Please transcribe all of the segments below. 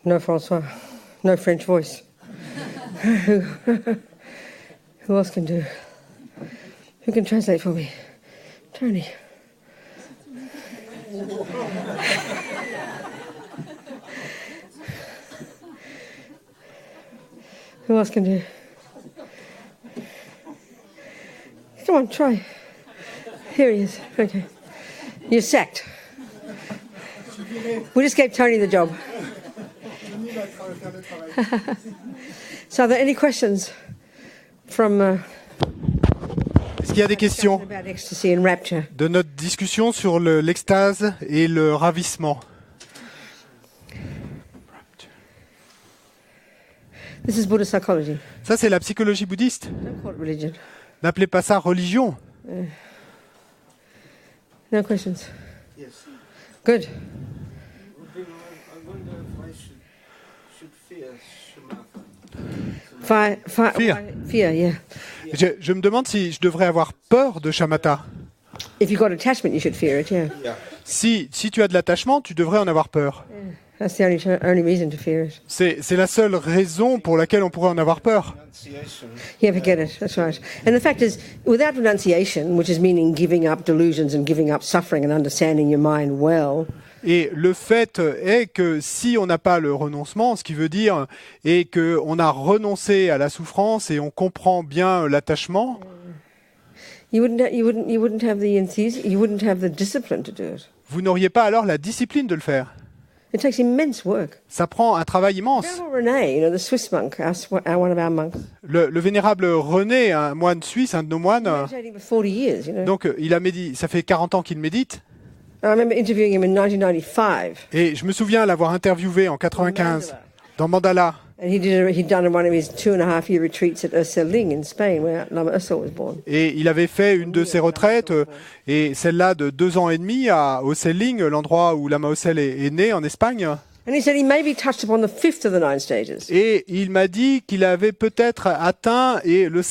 No François. No French voice. Who else can do? Who can translate for me? Tony. Who else can do? Come on, try. Here he is. Okay. You're sacked. We just gave Tony the job. So are there any questions from Est-ce qu'il y a des questions about ecstasy and rapture? de notre discussion sur l'extase et le ravissement? This is Buddhist psychology. Ça, c'est la psychologie bouddhiste. Don't call it religion. N'appelez pas ça religion. No questions. Yes. Good. I wonder if I should fear shamatha. Fear. Fear, yeah. Je me demande si je devrais avoir peur de shamatha. If you've got attachment, you should fear it, yeah. Yeah. Si tu as de l'attachement, tu devrais en avoir peur. That's the only reason to fear it. C'est la seule raison pour laquelle on pourrait en avoir peur. Renunciation. Yeah, forget it. That's right. And the fact is, without renunciation, which is meaning giving up delusions and giving up suffering and understanding your mind well, Et le fait est que si on n'a pas le renoncement, ce qui veut dire est qu'on a renoncé à la souffrance et on comprend bien l'attachement, you wouldn't have the enthusiasm, you wouldn't have the discipline to do it. vous n'auriez pas alors la discipline de le faire. It takes immense work. Ça prend un travail immense. Venerable René, the Swiss monk, one of our monks, Le vénérable René, un moine suisse, un de nos moines, meditating for 40 years, donc il a ça fait 40 ans qu'il médite. I remember interviewing him in 1995. Et je me souviens l'avoir interviewé en 95 dans Mandala. And he'd done one of his 2.5-year retreats at Urseling in Spain, where Lama Ursel was born. Et il avait fait une de ses retraites, et celle-là de 2 ans et demi à Oselling, l'endroit où Lama Ursel est né en Espagne. And he said he maybe touched upon the 5th of the 9 stages. Et il m'a dit qu'il avait peut-être atteint la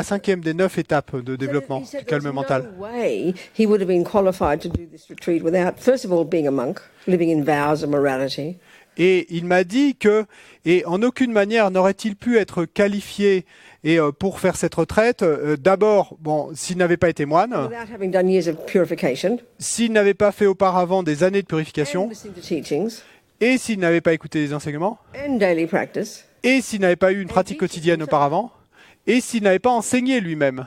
cinquième des 9 étapes de développement He said du there calme was mental. no way he would have been qualified to do this retreat without, first of all, being a monk, living in vows of morality. Et il m'a dit que, et en aucune manière n'aurait-il pu être qualifié pour faire cette retraite, d'abord, bon, s'il n'avait pas été moine, Without having done years of purification s'il n'avait pas fait auparavant des années de and purification, listening to teachings et s'il n'avait pas écouté les enseignements, and daily practice. et s'il n'avait pas eu une pratique quotidienne auparavant, et s'il n'avait pas enseigné lui-même.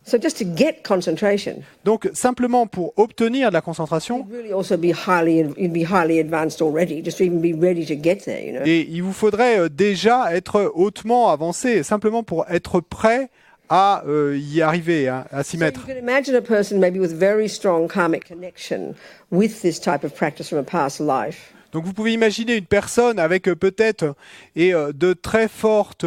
So just to get concentration, Donc, simplement pour obtenir de la concentration, you'd really also you'd be highly advanced already, just to even be ready to get there, you know. et il vous faudrait déjà être hautement avancé, simplement pour être prêt à y arriver, hein, à s'y So you mettre. can imagine a person maybe with very strong karmic connection with this type of practice from a past life. Donc vous pouvez imaginer une personne avec peut-être de très fortes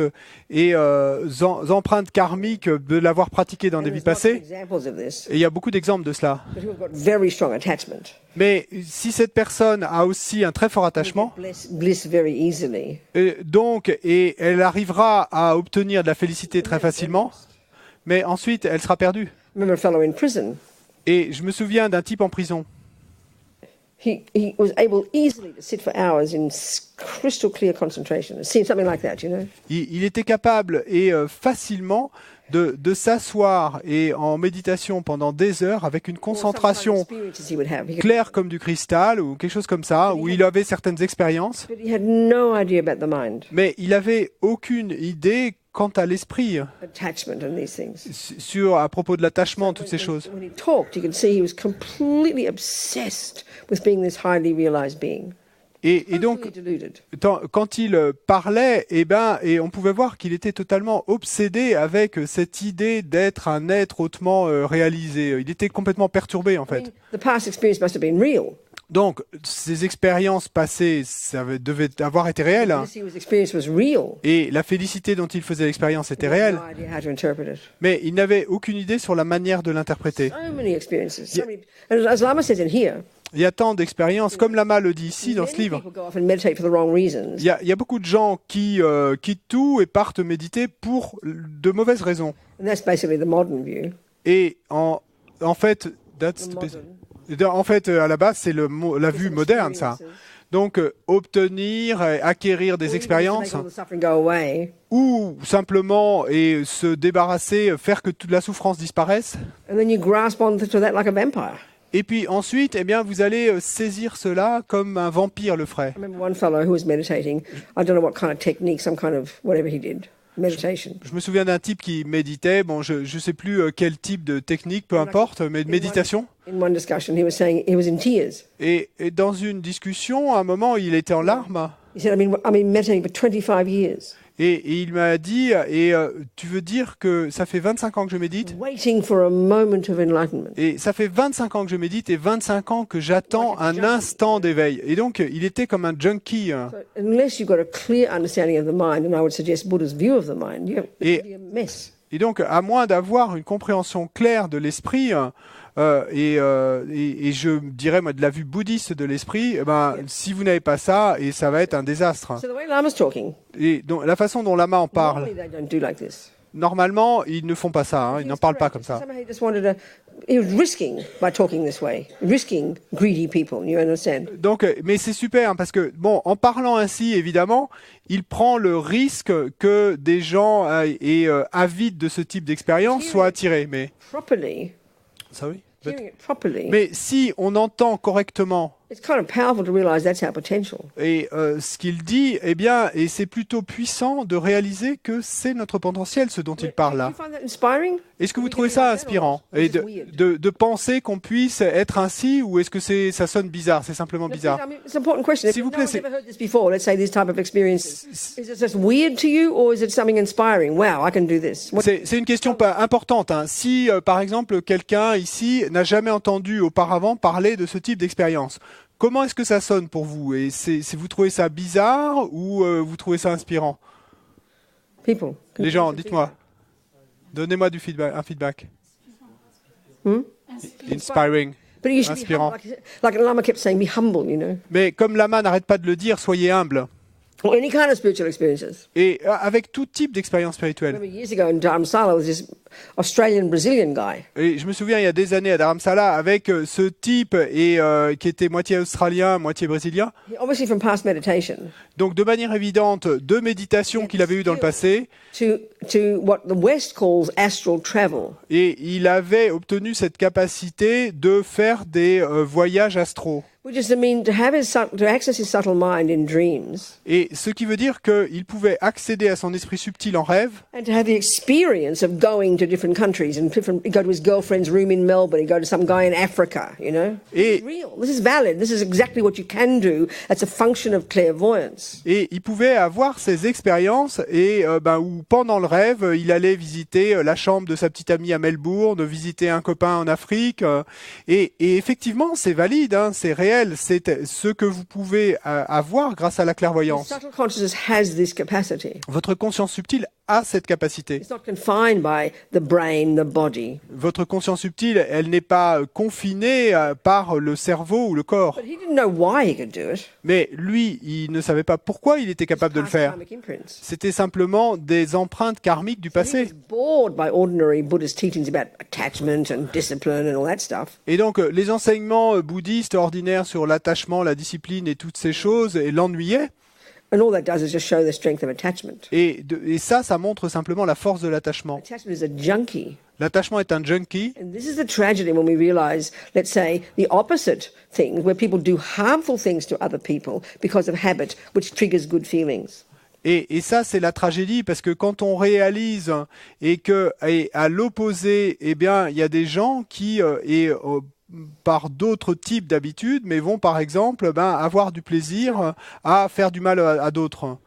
empreintes karmiques de l'avoir pratiqué dans And des vies there's lots of passées. examples of this, Et il y a beaucoup d'exemples de cela. but who have got very strong attachment. Mais si cette personne a aussi un très fort attachement, Bliss very easily. et elle arrivera à obtenir de la félicité très facilement, mais ensuite elle sera perdue. I remember a fellow in prison. Et je me souviens d'un type en prison. He was able easily to sit for hours in crystal clear concentration. See something like that, you know. Il était capable facilement de s'asseoir et en méditation pendant des heures avec une Or some kind of concentration experiences he would have. He could- claire comme du cristal ou quelque chose comme ça, où il avait certaines expériences, But he had no idea about the mind, mais il avait aucune idée quant à l'esprit, attachment, and these things. à propos de l'attachement, toutes ces choses. When he talked, you could see he was completely obsessed with being this highly realized being. Et donc, Totally deluded. quand il parlait, et on pouvait voir qu'il était totalement obsédé avec cette idée d'être un être hautement réalisé. Il était complètement perturbé, en I fait. mean, the past experience must have been real. Donc, ces expériences passées, devait avoir été réelles, hein. This he was experience was real. Et la félicité dont il faisait l'expérience était He had réelle, no idea how to interpret it. mais il n'avait aucune idée sur la manière de l'interpréter. So many experiences. And as Lama says in here, Il y a tant d'expériences, comme Lama le dit ici dans ce many livre. people go off and meditate for the wrong reasons. Il y a beaucoup de gens qui quittent tout et partent méditer pour de mauvaises raisons. And that's basically the modern view. Et en fait, The modern. à la base, c'est la vue moderne, ça. Donc, obtenir, acquérir des Or even just to expériences, make all the suffering go away, ou simplement et se débarrasser, faire que toute la souffrance disparaisse. and then you grasp onto that like a vampire. Et puis ensuite, eh bien, vous allez saisir cela comme un vampire le ferait. I remember one fellow who was meditating. I don't know what kind of technique, some kind of whatever he did, meditation. Je me souviens d'un type qui méditait, bon, je ne sais plus quel type de technique, peu importe, mais de méditation. In one discussion, he was saying he was in tears. Et dans une discussion, à un moment, il était en larmes. He said, I've been meditating for 25 years, Et il m'a dit, tu veux dire que ça fait 25 ans que je médite? waiting for a moment of enlightenment. Et ça fait 25 ans que je médite et 25 ans que j'attends un instant d'éveil. Et donc, il était comme un junkie. So unless you've got a clear understanding of the mind, and I would suggest Buddha's view of the mind, it's Et- going to be a mess. Et donc, à moins d'avoir une compréhension claire de l'esprit, et je dirais, moi, de la vue bouddhiste de l'esprit, eh ben, si vous n'avez pas ça, et ça va être un désastre. So the way Lama's talking, Et donc, la façon dont Lama en parle, normally they don't do like this. normalement, ils ne font pas ça, hein, ils n'en parlent pas comme ça. Somehow he just wanted to, he was risking by talking this way, risking greedy people, you understand? Donc, mais c'est super, hein, parce que, bon, en parlant ainsi, évidemment, il prend le risque que des gens avides de ce type d'expérience soient attirés. Mais, Properly, ça oui. hearing it properly, Mais si on entend correctement it's kind of powerful to realize that's our potential. et ce qu'il dit, eh bien, et c'est plutôt puissant de réaliser que c'est notre potentiel, ce dont il parle Do là. you find that inspiring? Est-ce que vous trouvez ça inspirant et de penser qu'on puisse être ainsi, ou est-ce que ça sonne bizarre, c'est simplement bizarre? I mean, it's an important question. S'il If vous no plaît, one's c'est- ever heard this before, let's say this type of experience, is it just weird to you, or is it something inspiring? Wow, I can do this. C'est une question pas importante, hein. Si, par exemple, quelqu'un ici n'a jamais entendu auparavant parler de ce type d'expérience, comment est-ce que ça sonne pour vous? Et vous trouvez ça bizarre ou vous trouvez ça inspirant? People. Les gens, dites-moi. Donnez-moi un feedback. Inspiring. But you should be Inspirant. humble, like Lama kept saying, be humble, you know. Mais comme Lama n'arrête pas de le dire, soyez humble. Or any kind of spiritual experiences. Et avec tout type d'expérience I spirituelle. remember years ago in Dharamsala, there was this Australian-Brazilian guy. Et je me souviens, il y a des années à Dharamsala, avec ce type qui était moitié australien, moitié brésilien. Obviously from past meditation, Donc de manière évidente, de méditation qu'il avait eu dans le passé, to what the West calls astral travel. et il avait obtenu cette capacité de faire des voyages astraux. Which is to mean to access his subtle mind in dreams Et ce qui veut dire qu'il pouvait accéder à son esprit subtil en rêve, and to have the experience of going to different countries and he'd go to his girlfriend's room in Melbourne, he'd go to some guy in Africa, you know. Et- This is real. This is valid. This is exactly what you can do. It's a function of clairvoyance. et il pouvait avoir ces expériences et où pendant le rêve, il allait visiter la chambre de sa petite amie à Melbourne, visiter un copain en Afrique, et effectivement, c'est valide, hein, c'est réel, c'est ce que vous pouvez avoir grâce à la clairvoyance. Subtle consciousness has this capacity. Votre conscience subtile a cette capacité. It's not confined by the brain, the body. Votre conscience subtile, elle n'est pas confinée par le cerveau ou le corps. But he didn't know why he could do it. Mais lui, il ne savait pas pourquoi il était capable de le Past faire. karmic imprints. C'était simplement des empreintes karmiques du He passé. was bored by ordinary Buddhist teachings about attachment and discipline and all that stuff. Et donc, les enseignements bouddhistes ordinaires sur l'attachement, la discipline et toutes ces choses l'ennuyaient. And all that does is just show the strength of attachment. Et ça montre simplement la force de l'attachement. Attachment is a junkie. L'attachement est un junkie. And this is the tragedy when we realize, let's say, the opposite thing, where people do harmful things to other people because of habit, which triggers good feelings. Et ça, c'est la tragédie, parce que quand on réalise et à l'opposé, eh bien, il y a des gens qui, par d'autres types d'habitudes, mais vont par exemple avoir du plaisir à faire du mal à d'autres.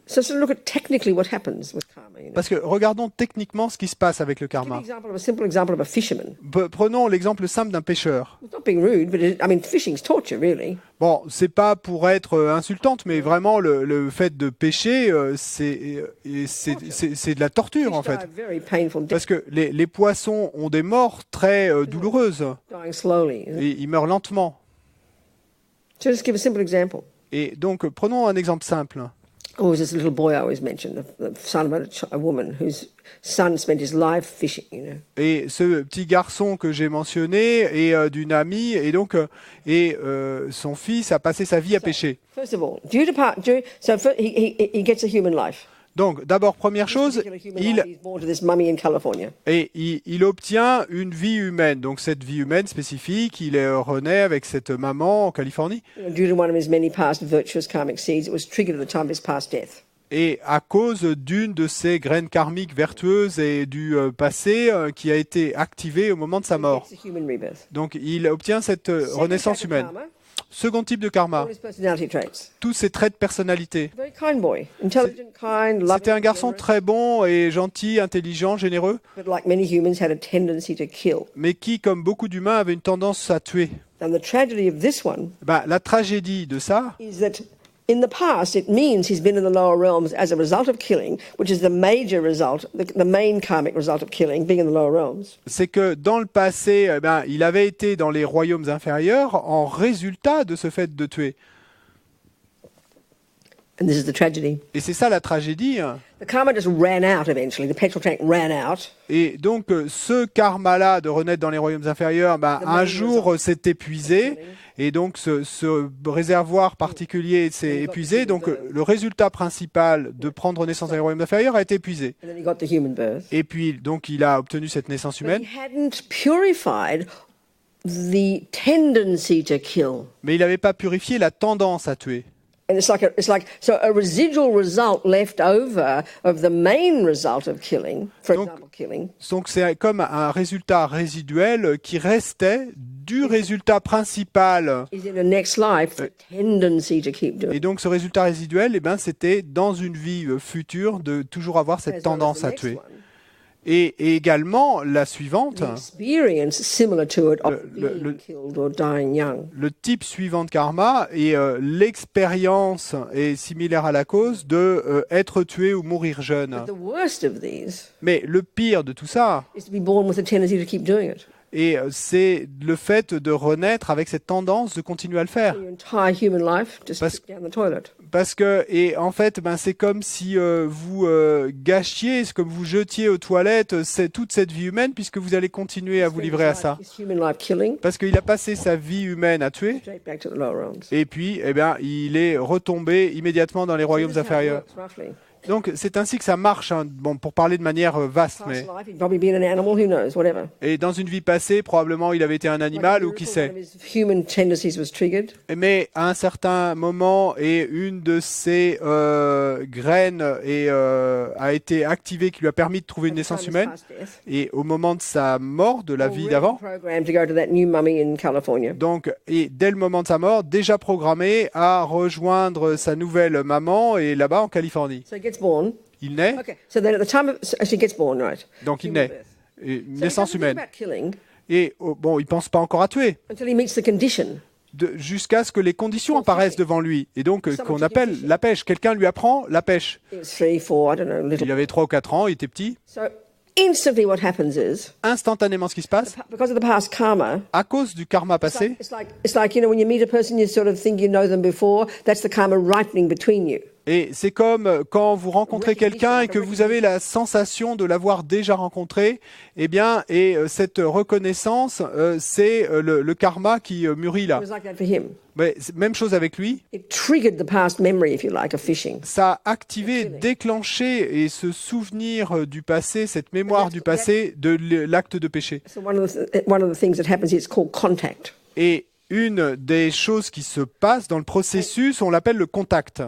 So look at technically what happens with karma. You know? Parce que regardons techniquement ce qui se passe avec le Give karma. a simple example of a fisherman. Prenons l'exemple simple d'un pêcheur. It's not being rude, but fishing's torture, really. Bon, c'est pas pour être insultante, mais vraiment le fait de pêcher, c'est de la torture en Fish fait. die very painful death, Parce que les poissons ont des morts très douloureuses dying slowly. Isn't it? et ils meurent lentement. So just give a simple example. Et donc, prenons un exemple simple. Oh, there's this little boy I always mention, the son of a woman whose son spent his life fishing, you know. Et ce petit garçon que j'ai mentionné est d'une amie, et donc son fils a passé sa vie à pêcher. First of all, he gets a human life. Donc, d'abord, première chose, He's born to this mummy in California. il obtient une vie humaine. Donc, cette vie humaine spécifique, il renaît avec cette maman en Californie. Due to one of his many past virtuous karmic seeds, it was triggered at the time of his past death. Et à cause d'une de ces graines karmiques vertueuses et du passé qui a été activée au moment de sa mort. It's a human rebirth. Donc, il obtient cette renaissance humaine. Second type de karma, All his personality traits. tous ses traits de personnalité. Very kind boy, intelligent, kind, loving. C'était un garçon generous, très bon et gentil, intelligent, généreux, but like many humans, had a tendency to kill. mais qui, comme beaucoup d'humains, avait une tendance à tuer. And the tragedy of this one La tragédie de ça, is that in the past, it means he's been in the lower realms as a result of killing, which is the major result, the main karmic result of killing, being in the lower realms. c'est que dans le passé, il avait été dans les royaumes inférieurs en résultat de ce fait de tuer. And this is the tragedy. Et c'est ça la tragédie. The karma just ran out eventually. The petrol tank ran out. Et donc, ce karma-là de renaître dans les royaumes inférieurs, un jour s'est épuisé. Et donc, ce réservoir particulier s'est épuisé. Donc, le résultat principal de prendre naissance dans les royaumes inférieurs a été épuisé. And then he got the human birth. Et puis, donc, il a obtenu cette naissance But humaine. he hadn't purified the tendency to kill. Mais il n'avait pas purifié la tendance à tuer. And it's like so a residual result left over of the main result of killing, for Donc- example, killing. Donc, c'est comme un résultat résiduel qui restait du résultat principal. Is in the next life the tendency to keep doing. Et donc, ce résultat résiduel, c'était dans une vie future de toujours avoir cette As well as tendance the à next tuer. one. Et également, la suivante, The experience similar to it of Le- being killed or dying young. le type suivant de karma, et l'expérience est similaire à la cause de être tué ou mourir jeune. But the worst of these Mais le pire de tout ça, is to be born with a tendency to keep doing it. c'est le fait de renaître avec cette tendance de continuer à le faire. Your entire human life just Parce- sit down the toilet. Parce que, et en fait, c'est comme si vous gâchiez, c'est comme vous jetiez aux toilettes toute cette vie humaine, puisque vous allez continuer à vous livrer à ça. His human life killing Parce qu'il a passé sa vie humaine à tuer, straight back to the lower realms. et puis, il est retombé immédiatement dans les royaumes This is how it inférieurs. works, roughly. Donc, c'est ainsi que ça marche, hein. Bon, pour parler de manière vaste, mais... Past life, he'd probably been an animal, who knows, whatever. Et dans une vie passée, probablement, il avait été un animal, ou qui sait. One of his human tendencies was triggered. Mais à un certain moment, et une de ces graines a été activée, qui lui a permis de trouver une At the time naissance of his humaine. past death, Et au moment de sa mort, de la vie already d'avant, programmed to go to that new mummy in California. donc, et dès le moment de sa mort, déjà programmé à rejoindre sa nouvelle maman, et là-bas en Californie. So he gets born. Il naît, Okay, so then at the time of, so she gets born, right? donc il Human naît, birth. et une So he naissance doesn't think humaine. about killing Et il pense pas encore à tuer, until he meets the condition. jusqu'à ce que les conditions Pour apparaissent fishing. devant lui, et donc Someone qu'on teach him appelle fishing. la pêche. Quelqu'un lui apprend la pêche. He was 3, 4, I don't know, little. Il avait 3 ou 4 ans, il était petit. So instantly, what happens is Instantanément, ce qui se passe, because of the past karma. à cause du karma passé, It's like when you meet a person, you sort of think you know them before. That's the karma ripening between you. et c'est comme quand vous rencontrez quelqu'un et que vous avez la sensation de l'avoir déjà rencontré, cette reconnaissance, c'est le karma qui mûrit It là. was like that for him. Mais même chose avec lui, It triggered the past memory, if you like, of fishing. ça a activé, déclenché et ce souvenir du passé, cette mémoire du passé de l'acte de péché. So one of the things that happens, it's called contact. Et une des choses qui se passe dans le processus, on l'appelle le contact.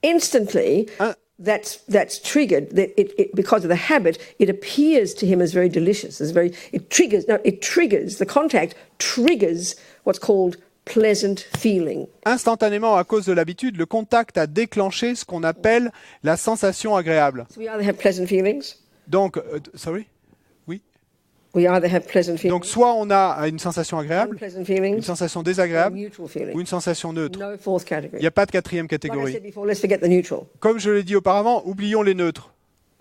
Instantly, Hein? that's triggered. Because of the habit, it appears to him as very delicious. It triggers the contact triggers what's called pleasant feeling. Instantanément, à cause de l'habitude, le contact a déclenché ce qu'on appelle la sensation agréable. So we either have pleasant feelings. Donc, We either have pleasant feelings. donc soit on a une sensation agréable, Unpleasant une feelings. sensation Or désagréable neutral ou feelings. une sensation neutre. No fourth Il category. n'y a pas de quatrième Like I catégorie. said before, let's forget the neutral. Comme je l'ai dit auparavant, oublions les neutres,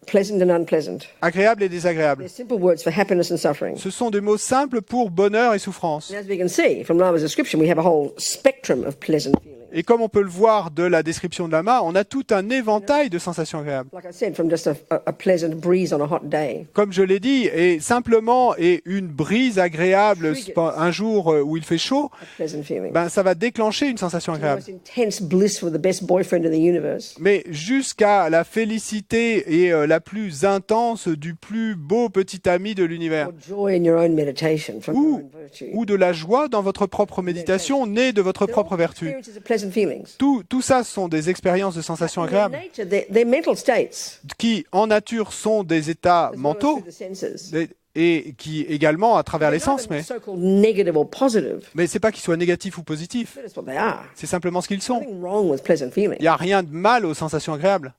Pleasant and unpleasant. agréable et désagréable. They're simple words for happiness and suffering. Ce sont des mots simples pour bonheur et souffrance. And as we can see from Lama's description, we have a whole spectrum of pleasant feelings. Et comme on peut le voir de la description de Lama, on a tout un éventail de sensations agréables. Like I said, from just a pleasant breeze on a hot day. Comme je l'ai dit, et simplement et une brise agréable un jour où il fait chaud, A pleasant feeling. ben ça va déclencher une sensation The agréable. most intense bliss with the best boyfriend in the universe. Mais jusqu'à la félicité et la plus intense du plus beau petit ami de l'univers. Or joy in your own meditation from your own virtue. Ou de la joie dans votre propre méditation née de votre propre vertu. Experiences of pleasant feelings. Tout ça sont des expériences de sensations In their agréables nature, they're mental states. qui, en nature, sont des états As well as mentaux through the senses. et qui également à travers les sens. Mais So-called negative or positive. c'est pas qu'ils soient négatifs ou positifs. That's what they are. C'est simplement ce qu'ils sont. Nothing wrong with pleasant feelings. Il n'y a rien de mal aux sensations agréables.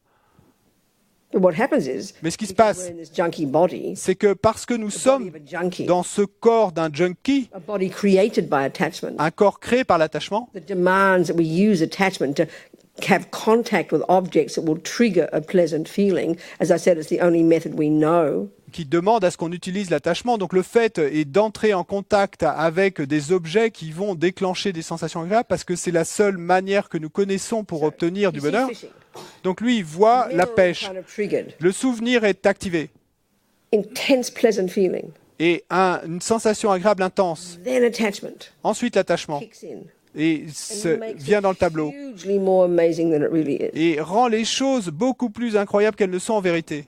But what happens is, Mais ce qui se because passe, we're in this junkie body, c'est que parce que nous the body sommes of a junkie, dans ce corps d'un junkie, a body created by attachment, un corps créé par l'attachement, that demands that we use attachment to have contact with objects that will trigger a pleasant feeling. As I said, it's the only method we know. qui demande à ce qu'on utilise l'attachement. Donc le fait est d'entrer en contact avec des objets qui vont déclencher des sensations agréables parce que c'est la seule manière que nous connaissons pour obtenir du You see bonheur. fishing. Donc lui, il voit la Memory pêche. kind of triggered. Le souvenir est activé Intense pleasant feeling. et une sensation agréable intense. Then attachment Ensuite l'attachement kicks in. et And makes vient it dans le tableau hugely more amazing than it really is. et rend les choses beaucoup plus incroyables qu'elles ne sont en vérité.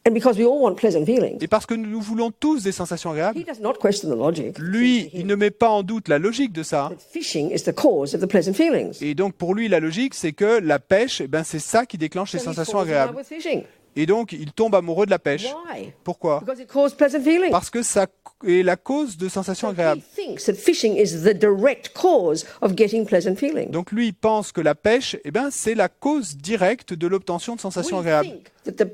And because we all want pleasant feelings, Et parce que nous voulons tous des sensations agréables, he does not question the logic. lui, il ne met pas en doute la logique de ça. That fishing is the cause of the pleasant feelings. Et donc pour lui, la logique, c'est que la pêche, c'est ça qui déclenche les So he sensations falls in love agréables. with fishing. Et donc il tombe amoureux de la pêche. Why? Pourquoi? Because it caused pleasant feelings. Parce que ça est la cause de sensations He agréables. thinks that fishing is the direct cause of getting pleasant feelings. Donc lui, il pense que la pêche, c'est la cause directe de l'obtention de sensations We agréables. think that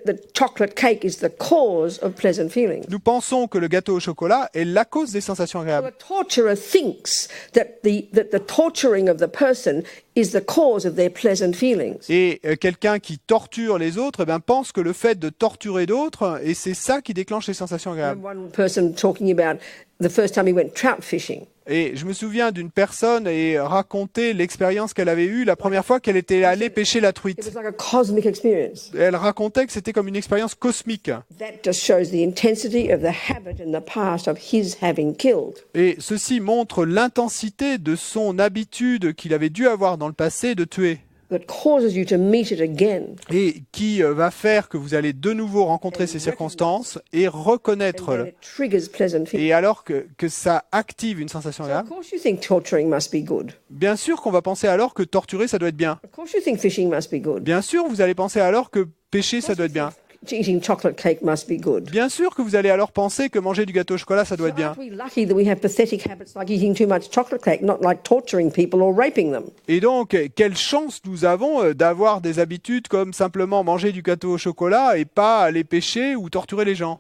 the chocolate cake is the cause of pleasant feelings. Nous pensons que le gâteau au chocolat est la cause des sensations So agréables. a torturer thinks that the torturing of the person is the cause of their pleasant feelings. Et quelqu'un qui torture les autres pense que le fait de torturer d'autres, et c'est ça qui déclenche les sensations agréables. One person talking about the first time he went trout fishing. Et je me souviens d'une personne et raconter l'expérience qu'elle avait eue la première fois qu'elle était allée pêcher la It truite. was like a cosmic experience. Elle racontait que c'était comme une expérience cosmique. That just shows the intensity of the habit in the past of his having killed. Et ceci montre l'intensité de son habitude qu'il avait dû avoir dans le passé de tuer. That causes you to meet it again. Et qui va faire que vous allez de nouveau rencontrer ces circonstances et And reconnaître. then it triggers pleasant feelings. Et alors que ça active une sensation Of agréable, course you think torturing must be good. bien sûr qu'on va penser alors que torturer, ça doit être bien. Of course you think fishing must be good. Bien sûr, vous allez penser alors que pêcher, ça doit être bien. Eating chocolate cake must be good. Bien sûr que vous allez alors penser que manger du gâteau au chocolat, ça doit être bien. Aren't we lucky that we have pathetic habits like eating too much chocolate cake, not like torturing people or raping them? Et donc, quelle chance nous avons d'avoir des habitudes comme simplement manger du gâteau au chocolat et pas aller pêcher ou torturer les gens.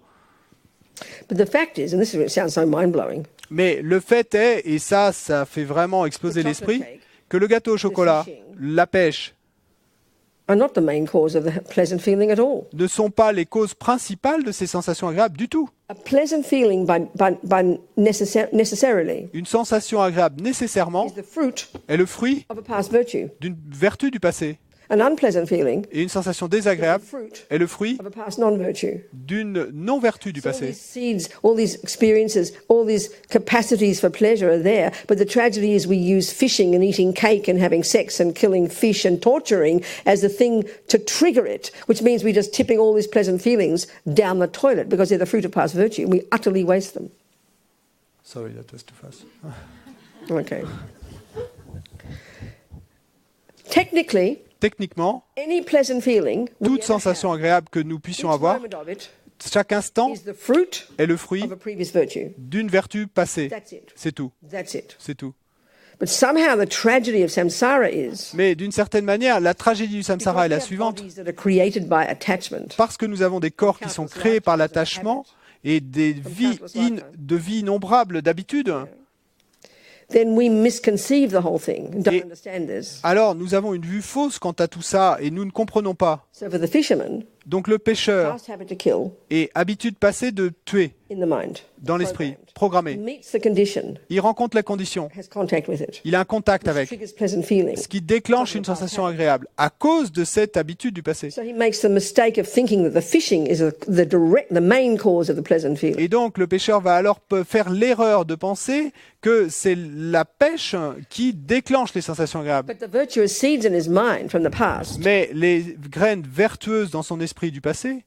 But the fact is, and this sounds so mind-blowing, Mais le fait est, et ça fait vraiment exploser The chocolate l'esprit, cake, que le gâteau au chocolat, fishing, la pêche, are not the main cause of the pleasant feeling at all. ne sont pas les causes principales de ces sensations agréables du tout. A pleasant feeling necessarily Une sensation agréable nécessairement is the fruit est le fruit of a past virtue. d'une vertu du passé. An unpleasant feeling Et une sensation is the désagréable fruit est le fruit of a past non-virtue. d'une non-vertu du So all passé. these seeds, all these experiences, all these capacities for pleasure are there, but the tragedy is we use fishing and eating cake and having sex and killing fish and torturing as the thing to trigger it, which means we're just tipping all these pleasant feelings down the toilet because they're the fruit of past virtue and we utterly waste them. Sorry, that was too fast. Okay. Technically, Techniquement, any pleasant feeling we toute ever sensation have, agréable que nous puissions each avoir, moment of it, chaque instant is the fruit est le fruit of a previous virtue. d'une vertu passée. That's it. C'est tout. That's it. C'est tout. But somehow the tragedy of samsara is Mais d'une certaine manière, la tragédie du samsara est la because we have suivante. bodies that are created by attachment. Parce que nous avons des corps qui sont créés par l'attachement et des de vies innombrables d'habitudes, Then we misconceive the whole thing and don't Et- understand this. alors nous avons une vue fausse quant à tout ça et nous ne comprenons pas. So for the fisherman, Donc le pêcheur past habit to kill est habitude passée de tuer in the mind. dans l'esprit, programmé. meets the condition, Il rencontre la condition, has contact with it, il a un contact which avec, triggers pleasant feeling. ce qui déclenche une sensation agréable à cause de cette habitude du passé. So he makes the mistake of thinking that the fishing is the main cause of the pleasant feeling. Et donc le pêcheur va alors faire l'erreur de penser que c'est la pêche qui déclenche les sensations agréables. But the virtuous seeds in his mind from the past Mais les graines vertueuses dans son esprit du passé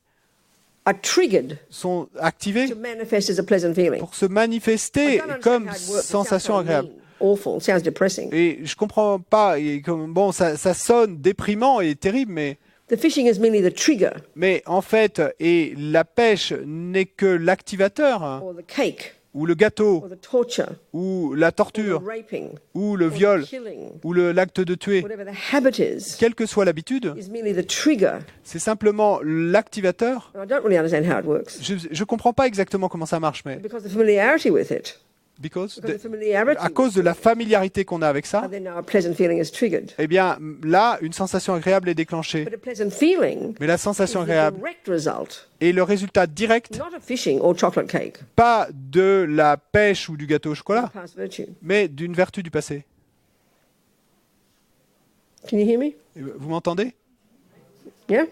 are triggered sont activées to manifest as a pleasant feeling. pour se I manifester don't understand comme how it works. It sounds sensation so agréable. mean, awful, it sounds depressing. Et je comprends pas, et comme, bon, ça sonne déprimant et terrible, The fishing is merely the trigger, mais en fait, et la pêche n'est que l'activateur, hein, or the cake, ou le gâteau, or the torture, ou la or the torture, raping, ou le or the viol, killing, ou l'acte de tuer. whatever the habit is Quelle que soit l'habitude, merely the trigger. c'est simplement l'activateur. And I don't really understand how it works. Je comprends pas exactement comment ça marche, mais Because the familiarity with it, because because the familiarity à cause de la familiarité qu'on a avec ça, then now a pleasant feeling is triggered. eh bien là, une sensation agréable est déclenchée. But a pleasant feeling Mais la is sensation the agréable direct result, est le résultat direct, not of fishing or chocolate cake, pas de la pêche ou du gâteau au chocolat, past virtue. mais d'une vertu du passé. Can you hear me? Vous m'entendez? Yeah?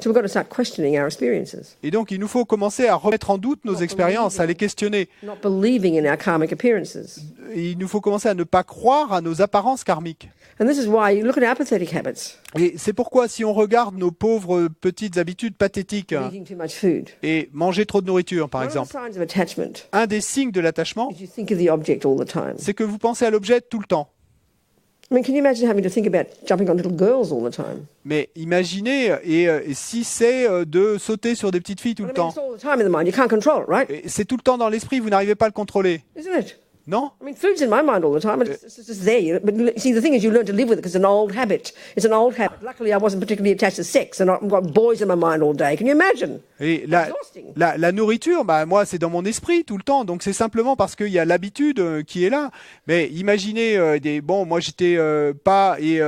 So we've got to start questioning our experiences, Et donc, il nous faut commencer à remettre en doute nos expériences, à les questionner. not believing in our karmic appearances. Et il nous faut commencer à ne pas croire à nos apparences karmiques. And this is why you look at our pathetic habits, Et c'est pourquoi, si on regarde nos pauvres petites habitudes pathétiques, eating too much food. et manger trop de nourriture, par One of the exemple, signs of attachment un des signes de l'attachement, is you think of the object all the time. c'est que vous pensez à l'objet tout le temps. I mean, can you imagine having to think about jumping on little girls all the time? Mais imaginez, et si c'est de sauter sur des petites filles tout I le mean, temps, it's all the time in the mind. You can't control it, right? et c'est tout le temps dans l'esprit, vous n'arrivez pas à le contrôler, Isn't it? non? I mean, food's in my mind all the time. It's just there. But see, the thing is, you learn to live with it because it's an old habit. It's an old habit. Luckily, I wasn't particularly attached to sex, and I've got boys in my mind all day. Can you imagine? Et Exhausting. la nourriture, bah, moi, c'est dans mon esprit tout le temps. Donc, c'est simplement parce qu'il y a l'habitude qui est là. Mais imaginez, bon, moi, j'étais pas, et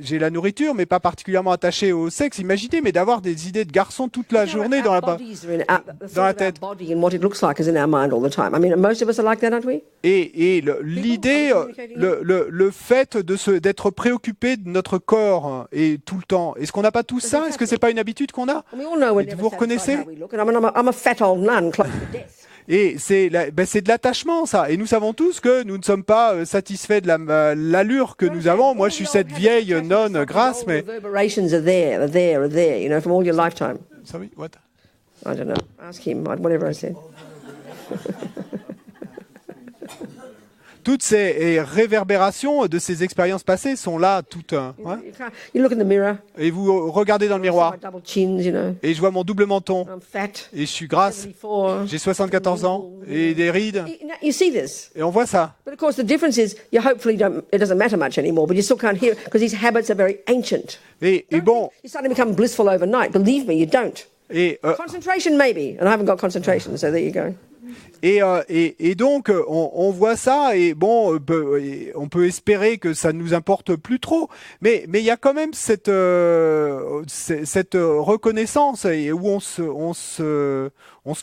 j'ai la nourriture, mais pas particulièrement attaché au sexe. Imaginez, mais d'avoir des idées de garçon toute la journée dans la, Bodies are in the dans la thought of our tête. body and what it looks like is in our mind all the time. I mean, most of us are like that, aren't we? Et l'idée, le fait d'être préoccupé de notre corps et tout le temps. Est-ce qu'on n'a pas tout ça? Est-ce que c'est pas une habitude qu'on a? And we all know we're Et never vous satisfied reconnaissez? how we look. And I mean, I'm a fat old nun close to death. Et c'est de l'attachement, ça. Et nous savons tous que nous ne sommes pas satisfaits de l'allure que nous avons. Moi, je suis cette vieille nonne grasse, mais... Reverberations are there, you know, from all your lifetime. Sorry, what? I don't know. Ask him, whatever I said. Toutes ces réverbérations de ces expériences passées sont là, toutes. Ouais. You look in the mirror, Et vous regardez dans le miroir, my double chins, you know. et je vois mon double menton, I'm fat, et je suis grasse, 74. j'ai 74 ans, et des rides, You see this. et on voit ça. But of course, the difference is you hopefully don't, it doesn't matter much anymore, but you still can't hear it because these habits are very ancient. Et bon, You suddenly become blissful overnight. Believe me, you don't. et Concentration, maybe. And I haven't got concentration, so there you go. Et donc, on voit ça, et bon, on peut espérer que ça ne nous importe plus trop, mais il y a quand même cette reconnaissance et où on se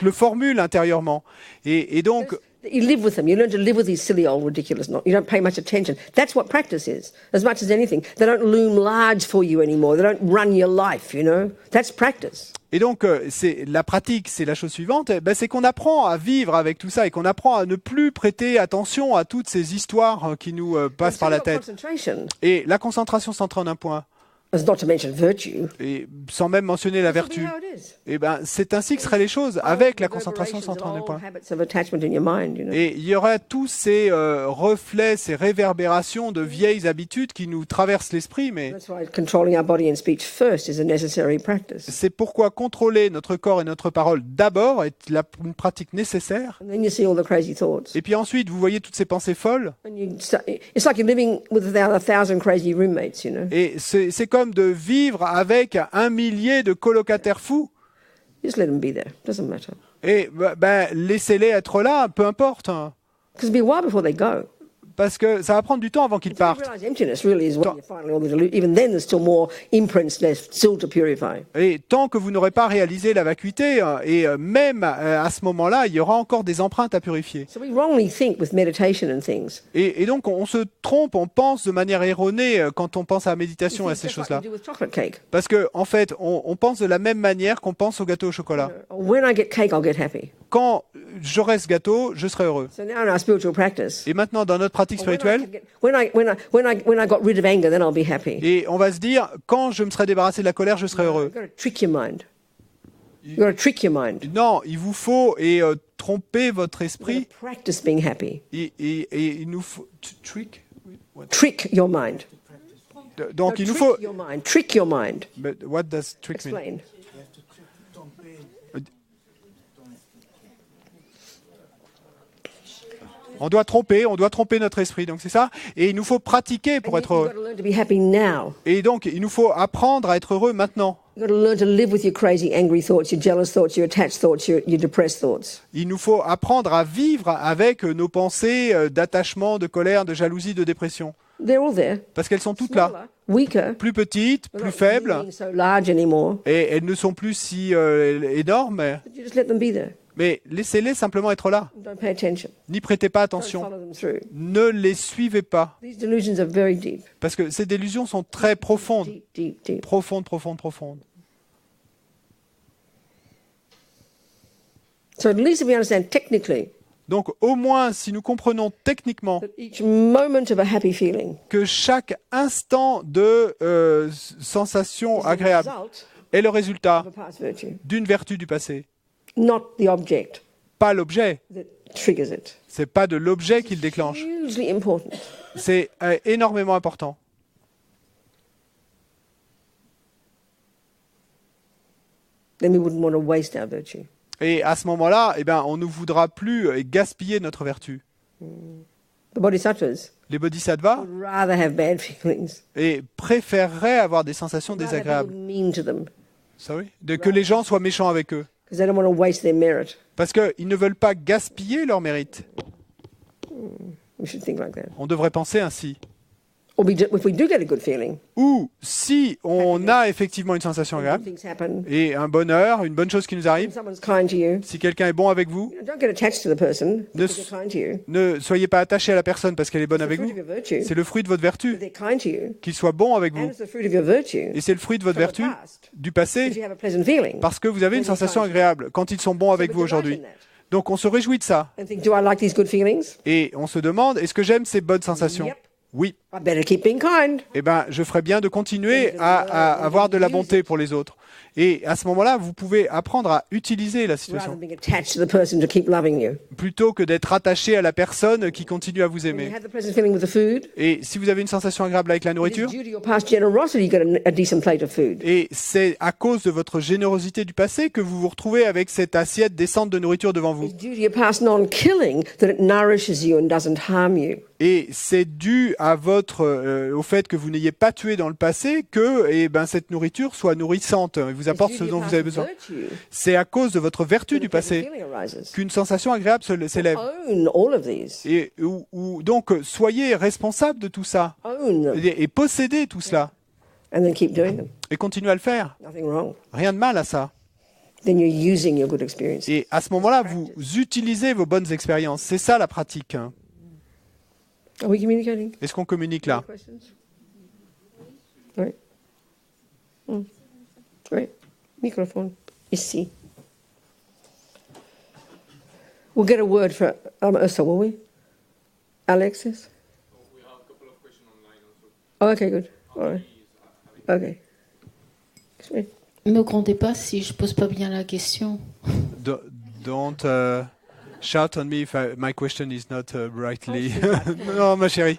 le formule intérieurement. Et donc, You live with them. You learn to live with these silly old ridiculous. You don't pay much attention. That's what practice is, as much as anything. They don't loom large for you anymore. They don't run your life, you know. That's practice. et donc, c'est la pratique, c'est la chose suivante, c'est qu'on apprend à vivre avec tout ça et qu'on apprend à ne plus prêter attention à toutes ces histoires qui nous passent par la tête. Concentration, Et la concentration centrée en un point, as not to mention virtue. et sans même mentionner la This will be vertu, how it is. et c'est ainsi que seraient les choses avec la concentration centrée en un point. Habits of attachment in your mind, you know. Et il y aura tous ces reflets, ces réverbérations de vieilles habitudes qui nous traversent l'esprit, mais That's why controlling our body and speech first is a necessary practice. c'est pourquoi contrôler notre corps et notre parole d'abord est une pratique nécessaire. And then you see all the crazy thoughts. Et puis ensuite, vous voyez toutes ces pensées folles, And it's like you're living with a thousand crazy roommates, you know. et c'est comme de vivre avec 1 millier de colocataires fous. Just let them be there. Doesn't matter. Et laissez-les être là, peu importe. Because it'll be a while before they go. parce que ça va prendre du temps avant qu'ils partent. Realize emptiness really is when you finally all the even then there's still more imprints left still to purify. Et tant que vous n'aurez pas réalisé la vacuité, et même à ce moment-là, il y aura encore des empreintes à purifier. So we wrongly think with meditation and things. Et donc on se trompe, on pense de manière erronée quand on pense à la méditation et à ces Just like choses-là. we do with chocolate cake. Parce que en fait, on pense de la même manière qu'on pense au gâteau au chocolat. When I get cake, I'll get happy. Quand j'aurai ce gâteau, je serai heureux. So now in our spiritual practice, Et maintenant, dans notre pratique spirituelle, when I got rid of anger, then I'll be happy. et on va se dire, quand je me serai débarrassé de la colère, je serai heureux. You've got to trick your mind. You've got to trick your mind. Non, il vous faut tromper votre You've got esprit. to practice being happy. Et il nous faut trick. Trick your mind. Donc il nous Trick faut. your mind. Trick your mind. But what does trick mean? Explain. On doit tromper notre esprit. Donc c'est ça. Et il nous faut pratiquer pour être You've got heureux. to learn to be happy now. Et donc il nous faut apprendre à être heureux maintenant. You've got to learn to live with your crazy, angry thoughts, your jealous thoughts, your attached thoughts, your depressed thoughts. Il nous faut apprendre à vivre avec nos pensées d'attachement, de colère, de jalousie, de dépression. They're all there. Parce qu'elles sont toutes là. Smaller, weaker, Plus petites, they're plus not faibles. looming so large anymore. Et elles ne sont plus si énormes. But you just let them be there. Mais laissez-les simplement être là. Don't pay attention. N'y prêtez pas Don't attention. follow them through. Ne les suivez pas. These delusions are very deep, Parce que ces délusions sont très profondes. deep, deep, deep. Profondes, profondes, profondes. So at least if we understand technically Donc au moins, si nous comprenons techniquement that each moment of a happy feeling que chaque instant de sensation is the agréable result est le résultat of a past virtue, d'une vertu du passé, not the object pas l'objet. that triggers it. C'est pas de l'objet qui le déclenche. Hugely important. C'est énormément important. Then we wouldn't want to waste our virtue. Et à ce moment-là, eh ben, on ne voudra plus gaspiller notre vertu. The bodhisattvas Les bodhisattvas would rather have bad feelings, préféreraient avoir des sensations rather désagréables. people mean to them, Que les gens soient méchants avec eux. because they don't want to waste their merit. Parce qu'ils ne veulent pas gaspiller leur mérite. We should think like that. On devrait penser ainsi. Or if we do get a good feeling, Ou si on a effectivement une sensation good agréable things happen, et un bonheur, une bonne chose qui nous when arrive, someone's kind to you, si quelqu'un est bon avec vous, don't get attached to the person Ne because they're kind to you. ne soyez pas attaché à la personne parce qu'elle est bonne It's the avec fruit vous. of your virtue. C'est le fruit de votre vertu. They're kind to you, Qu'il soit bon avec and vous. it's the fruit of your virtue. Et c'est le fruit de votre from the vertu past. du If passé you have a pleasant feeling, parce que vous avez une sensation agréable quand ils sont bons avec So vous we delight aujourd'hui. in that. Donc on se réjouit de ça. And think, do I like these good feelings? Et on se demande, est-ce que j'aime ces bonnes sensations? Yep. Oui. I better keep being kind. Eh ben, je ferais bien de continuer à avoir de la bonté pour les autres. Et à ce moment-là, vous pouvez apprendre à utiliser la Rather situation than being attached to the person to keep loving you. plutôt que d'être attaché à la personne qui continue à vous When you aimer. have the pleasant feeling with the food, Et si vous avez une sensation agréable avec la it's nourriture, due to your past generosity you got a decent plate of food. et c'est à cause de votre générosité du passé que vous vous retrouvez avec cette assiette décente de nourriture devant vous. It's due to your past non-killing that it nourishes you and doesn't harm you. Et c'est dû à au fait que vous n'ayez pas tué dans le passé que cette nourriture soit nourrissante et vous apporte It's ce due to dont your vous avez past besoin. virtue C'est à cause de votre vertu that du a pleasant passé feeling arises. qu'une sensation agréable s'élève. Own all of these. Et donc, soyez responsable de tout ça Own them. et possédez tout cela And then keep doing them. et continuez à le faire. Nothing wrong. Rien de mal à ça. Then you're using your good experience. Et à ce moment-là, vous utilisez vos bonnes expériences. C'est ça la pratique. Are we communicating? Est-ce qu'on communique là? Questions? Right. Right. Microphone. Ici. We'll get a word for Ursa, will we? Alexis? We have a couple of questions online also. Oh, okay, good. All right. Okay. Excuse me. Me grondez pas si je pose pas bien la question. Don't shout on me if my question is not rightly. Non, ma chérie.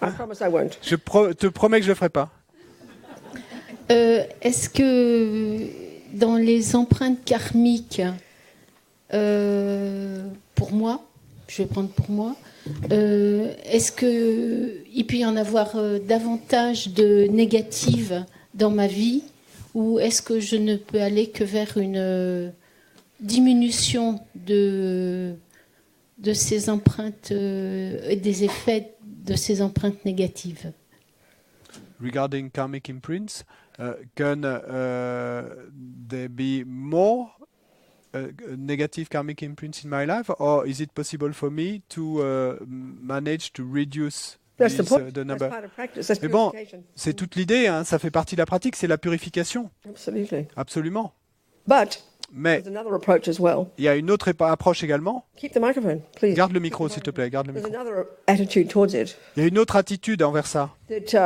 I promise I won't. Je te promets que je le ferai pas. Est-ce que dans les empreintes karmiques, pour moi, je vais prendre pour moi, est-ce qu'il peut y en avoir davantage de négatives dans ma vie, ou est-ce que je ne peux aller que vers une diminution de ces empreintes et des effets de ces empreintes négatives. Regarding karmic imprints, can there be more negative karmic imprints in my life, or is it possible for me to manage to reduce That's the these, point. the That's number? part of practice. That's Mais bon, purification. c'est toute l'idée, hein, ça fait partie de la pratique, c'est la purification, Absolutely. absolument. But Mais there's another approach as well. il y a une autre approche également. Keep the microphone, please. Garde le micro, s'il te plaît, garde le There's micro. another attitude towards it. Il y a une autre attitude envers ça. That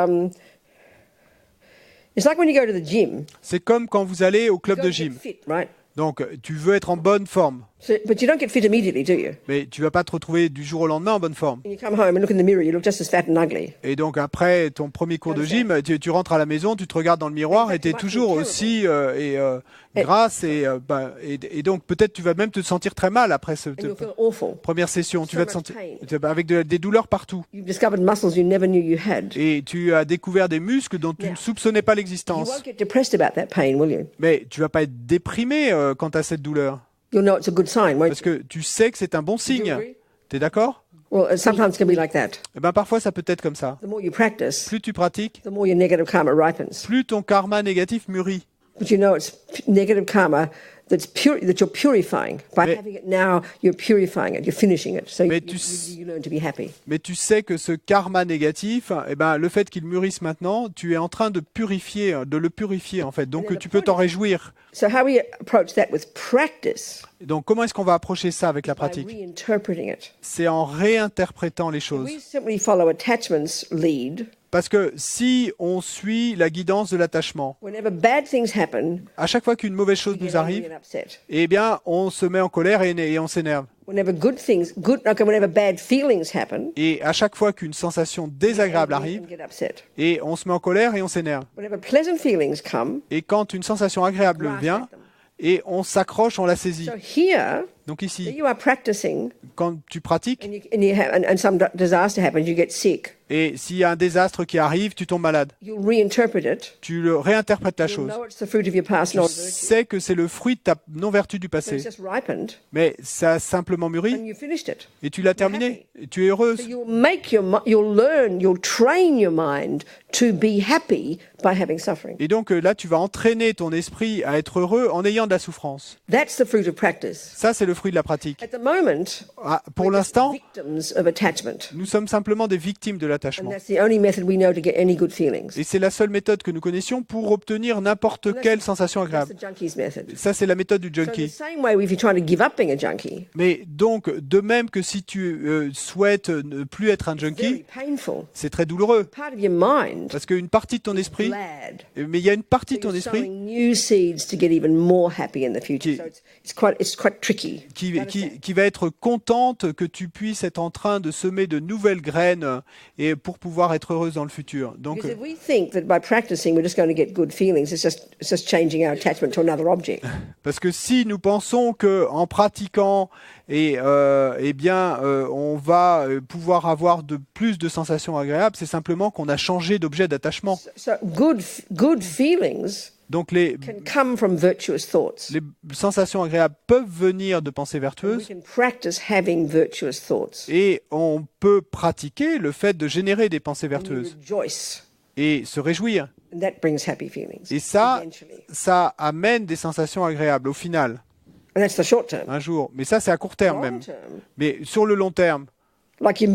it's like when you go to the gym. C'est comme quand vous allez au You club go de to get gym. fit, right? Donc, tu veux être en bonne forme, So, but you don't get fit immediately, do you? mais tu vas pas te retrouver du jour au lendemain en bonne forme. And you come home and look in the mirror, you look just as fat and ugly. Et donc après ton premier cours de gym, tu rentres à la maison, tu te regardes dans le miroir et tu es toujours aussi grasse et donc peut-être tu vas même te sentir très mal après And you'll feel awful. première session. Tu So vas te much sentir pain. avec des douleurs partout. You've discovered muscles you never knew you had. Et tu as découvert des muscles dont tu ne soupçonnais pas You l'existence. won't get depressed about that pain, will you? Mais tu vas pas être déprimé quant à cette douleur. You'll know it's a good sign, won't Parce you? que tu sais que c'est un bon signe. agree? T'es d'accord? Well, sometimes it can be like that. Eh ben parfois ça peut être comme ça. The more you practice, Plus tu pratiques, the more your negative karma ripens. plus ton karma négatif mûrit. But you know it's negative karma that you're purifying. By Mais- having it now, you're purifying it, you're finishing it. So Mais you tu learn to be happy. Mais tu sais que ce karma négatif, eh ben, le fait qu'il mûrisse maintenant, tu es en train de le purifier en fait. Donc tu peux t'en réjouir. So how we approach that with practice, Donc comment est-ce qu'on va approcher ça avec la by pratique? reinterpreting it. C'est en réinterprétant les choses. We simply follow attachment's lead. Parce que si on suit la guidance de l'attachement, Whenever bad things happen, à chaque fois qu'une mauvaise chose we nous get angry arrive, and upset. eh bien on se met en colère et on s'énerve. Whenever whenever bad feelings happen, Et à chaque fois qu'une sensation désagréable arrive, and get upset. et on se met en colère et on s'énerve. Whenever pleasant feelings come, Et quand une sensation agréable grasp vient, at them. et on s'accroche, on la saisit. So here, Donc ici, you are practicing, quand tu pratiques, and some disaster happens, you get sick. et s'il y a un désastre qui arrive, tu tombes malade. You'll reinterpret it. Tu le réinterprètes la You'll chose. know it's the fruit of your past Tu non-virtue. sais que c'est le fruit de ta non-vertu du So passé. it's just ripened, Mais ça a simplement and mûri, you finished it. et tu l'as terminé. Et tu es heureuse. So you'll train your mind to be happy by having suffering. Et donc là, tu vas entraîner ton esprit à être heureux en ayant de la souffrance. That's the fruit of practice. Ça, c'est le fruit de la pratique. At the moment, Pour we're just l'instant, victims of attachment, nous sommes simplement des victimes de and l'attachement. that's the only method we know to get any good feelings. Et c'est la seule méthode que nous connaissions pour obtenir n'importe quelle sensation That's agréable. the junkie's method. Ça, c'est la méthode du So in the junkie. same way, if you're trying to give up being a junkie, Mais donc, de même que si tu souhaites ne plus être un very junkie, painful. c'est très douloureux. Part of your mind Parce qu'une partie de ton esprit, glad. mais il y a une partie de So ton you're esprit sowing new seeds to get even more happy in the future. Qui- So it's quite tricky. qui va être contente que tu puisses être en train de semer de nouvelles graines et pour pouvoir être heureuse dans le futur. Donc, Because if we think that by practicing we're just going to get good feelings, it's just changing our attachment to another object. parce que si nous pensons que en pratiquant on va pouvoir avoir plus de sensations agréables, c'est simplement qu'on a changé d'objet d'attachement. So good feelings Donc les can come from virtuous thoughts. sensations agréables peuvent venir de pensées We vertueuses can practice having virtuous thoughts. et on peut pratiquer le fait de générer des pensées And we vertueuses rejoice. et se réjouir. And that brings happy feelings. Et ça, eventually. ça amène des sensations agréables au final, And that's the short term. un jour. Mais ça, c'est à court terme Long même. term, Mais sur le long terme, like you're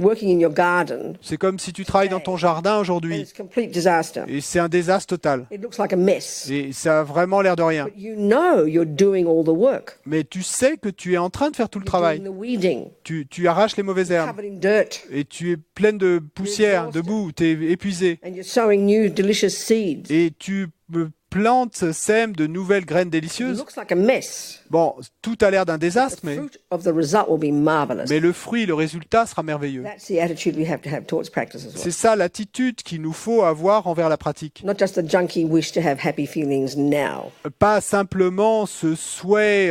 working in your garden, c'est comme si tu travailles dans ton jardin and aujourd'hui it's complete disaster. et c'est un désastre total. It looks like a mess. Et ça a vraiment l'air de rien. But you know you're doing all the work. Mais tu sais que tu es en train de faire tout le You're travail. doing the weeding, Tu arraches les mauvaises herbes covered in dirt, et tu es pleine de poussière, de exhausted. boue, tu es épuisé. and you're sowing new delicious seeds. Et tu plantes, sèmes de nouvelles graines It délicieuses. looks like a mess. Bon, tout a l'air d'un The désastre, mais fruit of the result will be marvelous. le fruit, le résultat sera merveilleux. That's the attitude we have to have towards practice as well. C'est ça l'attitude qu'il nous faut avoir envers la pratique. Not just the junkie wish to have happy feelings now. Pas simplement ce souhait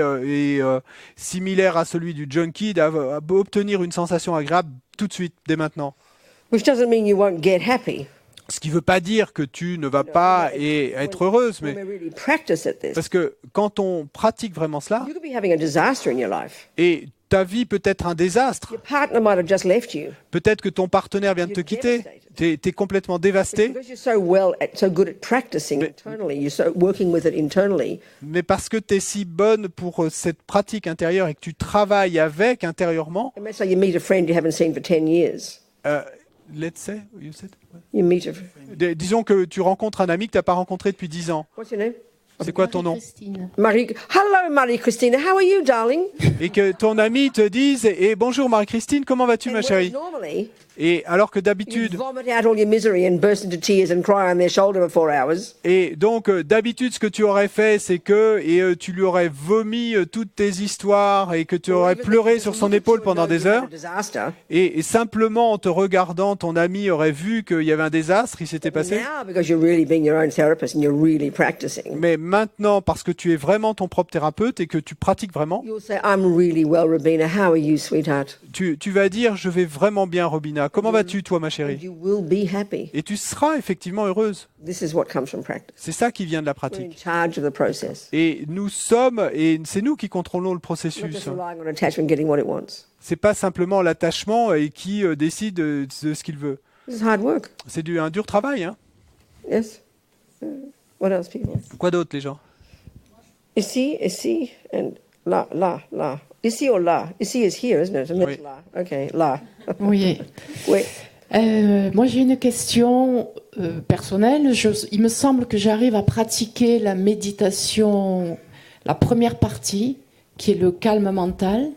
similaire à celui du junkie d'obtenir une sensation agréable tout de suite, dès maintenant. Which doesn't mean you won't get happy. Ce qui ne veut pas dire que tu ne vas pas être heureuse, When mais we really practice at this, parce que quand on pratique vraiment cela, you could be having a disaster in your life. et tu ta vie peut être un désastre. Your partner might have just left you. Peut-être que ton partenaire vient de te quitter. Tu es complètement dévasté. Because you're so good at practicing internally, you're so working with it internally. Mais parce que tu es si bonne pour cette pratique intérieure et que tu travailles avec intérieurement, And let's say you meet a friend you haven't seen for 10 years. let's say, you said? You meet a... Disons que tu rencontres un ami que tu n'as pas rencontré depuis 10 ans. What's your name? C'est quoi ton nom? Christine. Hello, Marie-Christina. How are you, darling? Et que ton ami te dise « bonjour Marie-Christine, comment vas-tu ma And chérie ?» normally, Et alors que you d'habitude, vomit out all your misery and burst into tears and cry on their shoulder for 4 hours. et donc d'habitude ce que tu aurais fait c'est que tu lui aurais vomi toutes tes histoires et que tu aurais pleuré sur son épaule pendant des heures et simplement en te regardant ton ami aurait vu qu'il y avait un désastre, il s'était passé. Now, because you're really being your own therapist and you're really practicing, Mais maintenant parce que tu es vraiment ton propre thérapeute et que tu pratiques vraiment, you'll say, I'm really well, Robina. How are you, sweetheart? tu vas dire je vais vraiment bien Robina, comment vas-tu toi ma And chérie? you will be happy. Et tu seras effectivement heureuse. This is what comes from practice. C'est ça qui vient de la We're in pratique. charge of the process. Et nous sommes, et c'est nous qui contrôlons le Not processus. just relying on attachment getting what it wants. C'est pas simplement l'attachement et qui décide de ce qu'il veut. This is hard work. C'est un dur travail. Hein. Yes? What else, people? Quoi d'autre, les gens? Ici, and la. Ici or la? Ici is here, isn't it? And that's Oui. la. Okay, la. Oui. Oui. Moi, j'ai une question personnelle. Il me semble que j'arrive à pratiquer la méditation, la première partie, qui est le calme mental,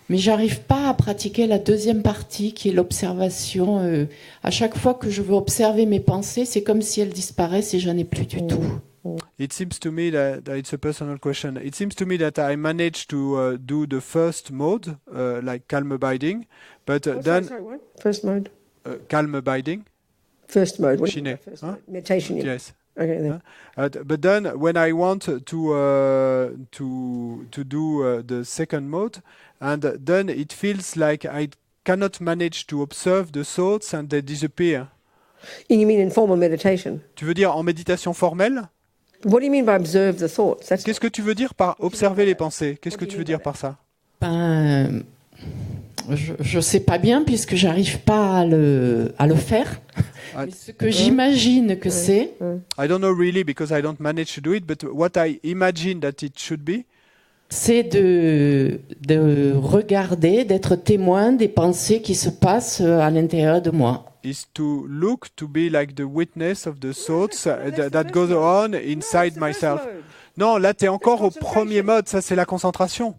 mais j'arrive pas à pratiquer la deuxième partie, qui est l'observation. À chaque fois que je veux observer mes pensées, c'est comme si elles disparaissent et j'en ai plus du tout. It seems to me that it's a personal question. It seems to me that I managed to do the first mode, like calm abiding, but then Sorry, what? First mode? calm abiding. First mode. What do you Chine, mean by first huh? mode? Meditation. Yes. Okay, then. But then when I want to do the second mode, and then it feels like I cannot manage to observe the thoughts and they disappear. You mean in formal meditation? Tu veux dire en méditation formelle? What do you mean by observe the thoughts? That's Qu'est-ce que tu veux dire par observer les pensées? Qu'est-ce que tu veux dire par ça? Ben, je sais pas bien puisque j'arrive pas à le faire. Ah. Mais ce que j'imagine que c'est, I don't know really because I don't manage to do it, but what I imagine that it should be, c'est de regarder, d'être témoin des pensées qui se passent à l'intérieur de moi. is to look to be like the witness of the thoughts that goes on inside myself. Non, là, tu es encore au premier mode, ça c'est la concentration.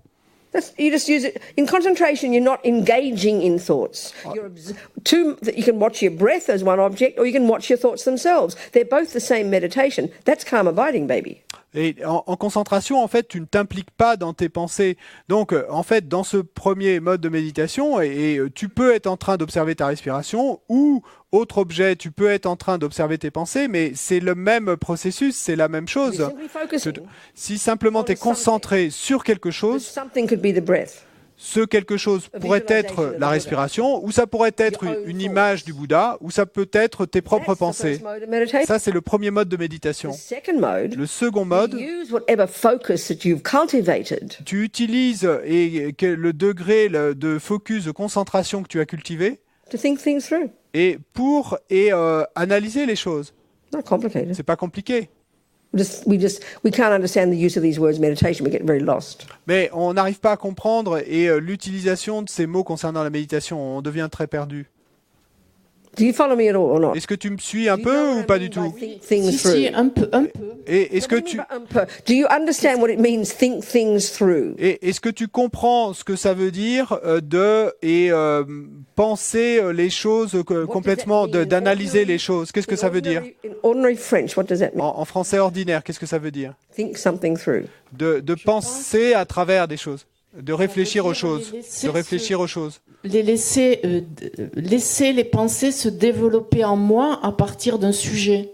You just use it in concentration. You're not engaging in thoughts. You can watch your breath as one object, or you can watch your thoughts themselves. They're both the same meditation. That's calm abiding, baby. Et en concentration, en fait, tu ne t'impliques pas dans tes pensées. Donc, en fait, dans ce premier mode de méditation, et tu peux être en train d'observer ta respiration, ou autre objet, tu peux être en train d'observer tes pensées, mais c'est le même processus, c'est la même chose. You're simply focusing. Si simplement tu es concentré sur quelque chose, Something could be the breath. ce quelque chose pourrait être la respiration, ou ça pourrait être une image du Bouddha, ou ça peut être tes propres That's the pensées. first mode of meditation. Ça, c'est le premier mode de The méditation. second mode, Le second mode, use whatever focus that you've cultivated tu utilises le degré de focus, de concentration que tu as cultivé, to think things through. et pour analyser les choses. Not complicated. C'est pas compliqué. We can't understand the use of these words meditation. We get very lost. Mais on n'arrive pas à comprendre l'utilisation de ces mots concernant la méditation. On devient très perdu. Do you follow me at all or not? Est-ce que tu me suis un peu ou pas du tout? Think things Si, through. si, un peu. Et est-ce que What do tu you mean by do you understand what it means? Think things through. et est-ce que tu comprends ce que ça veut dire penser les choses complètement, d'analyser les choses? Qu'est-ce que ça veut dire? In ordinary French, what does that mean? En français ordinaire, qu'est-ce que ça veut dire? Think something through. De penser à travers des choses, de réfléchir aux dire choses, les laisser de réfléchir aux choses. Laisser les pensées se développer en moi à partir d'un sujet.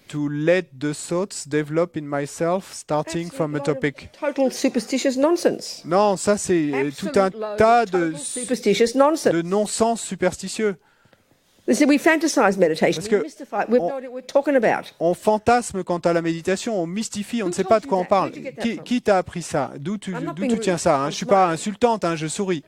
To let the thoughts develop in myself, starting from a topic. Total superstitious nonsense. Non, ça c'est tout un Absolute load tas of total superstitious nonsense. de non-sens superstitieux. Listen, we fantasize meditation. Parce We que mystify it. We have no idea what we're talking about. On fantasme quant à la méditation, on mystifie, on ne sait pas de quoi on parle. Where'd you get that from? Qui t'a appris ça? D'où tu I'm not being tiens rude. ça, hein? I'm Je suis pas smart. insultante, hein, je souris.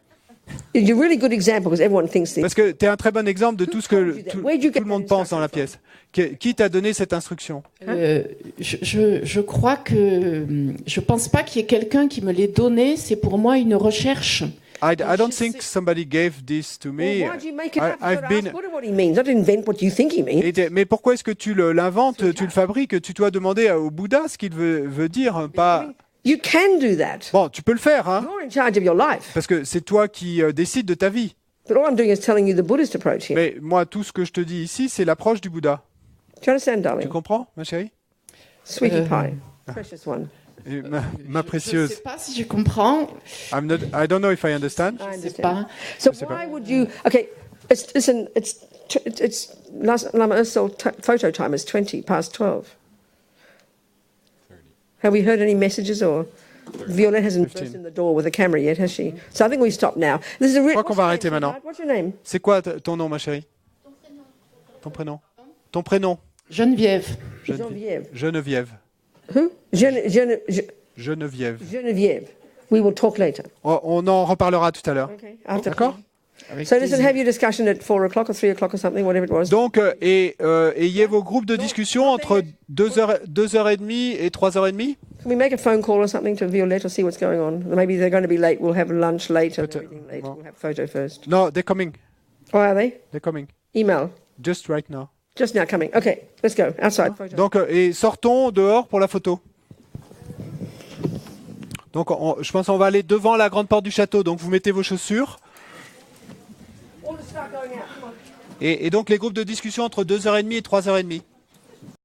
You're a really good example because everyone thinks this. Parce que tu es un très bon exemple de tout ce told que you that? tout Where'd you get le monde that pense dans la instruction pièce. Qui t'a donné cette instruction? Je crois que je pense pas qu'il y ait quelqu'un qui me l'ait donné. C'est pour moi une recherche. I don't think somebody gave this to me. Well, why do you make it up? I've You've got to been... ask Buddha what he means, not invent what you think he means. Mais pourquoi est-ce que tu l'inventes, tu le fabriques? Tu dois demander au Bouddha ce qu'il veut dire, pas... You can do that. Bon, tu peux le faire, hein? You're in charge of your life. Parce que c'est toi qui décides de ta vie. But all I'm doing is telling you the Buddhist approach here. Mais moi, tout ce que je te dis ici, c'est l'approche du Bouddha. Do you understand, Tu darling? comprends, ma chérie? Sweetie pie. Precious one. Et ma Je ne précieuse. sais pas si je comprends. I don't know if I understand. I Je sais understand. pas. So why would you... Okay, listen, it's Lama Ursel photo time is 20 past 12. Have we heard any messages or... Violette hasn't 15. burst in the door with a camera yet, has she? So I think we stop now. This is a crois qu'on va arrêter maintenant. What's your name? C'est quoi ton nom, ma chérie? Ton prénom. Ton prénom? Geneviève. Geneviève. Geneviève. Who? Geneviève. Geneviève. We will talk later. On en reparlera tout à l'heure. Okay. After. D'accord? Avec So listen, plaisir. have your discussion at 4 o'clock or 3 o'clock or something, whatever it was. Donc, ayez vos groupes de discussion entre 2h30 et 3h30. Can we make a phone call or something to Violette or see what's going on? Maybe they're going to be late. We'll have lunch late and Peut-être. everything late. Bon. We'll have photo first. No, they're coming. Oh, are they? They're coming. Email. Just right now. Just now coming. Okay, let's go. Outside. Photo. Donc, et sortons dehors pour la photo. Donc, je pense qu'on va aller devant la grande porte du château. Donc, vous mettez vos chaussures. All to start going out. Come on. Et donc, les groupes de discussion entre 2h30 et 3h30.